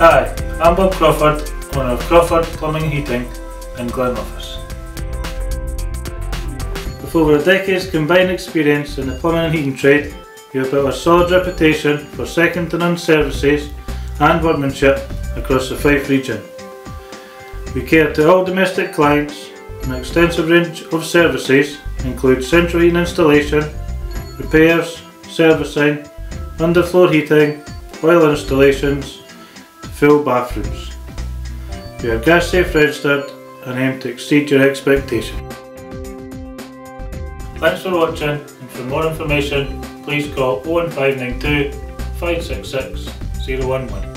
Hi, I'm Bob Crawford, owner of Crawford Plumbing and Heating in Glenrothes. With over a decade's combined experience in the plumbing and heating trade, we have built a solid reputation for second to none services and workmanship across the Fife region. We cater to all domestic clients. An extensive range of services include central heating installation, repairs, servicing, underfloor heating, boiler installations, to full bathrooms. We are gas safe registered and aim to exceed your expectation. Thanks for watching, and for more information please call 01592 566 011.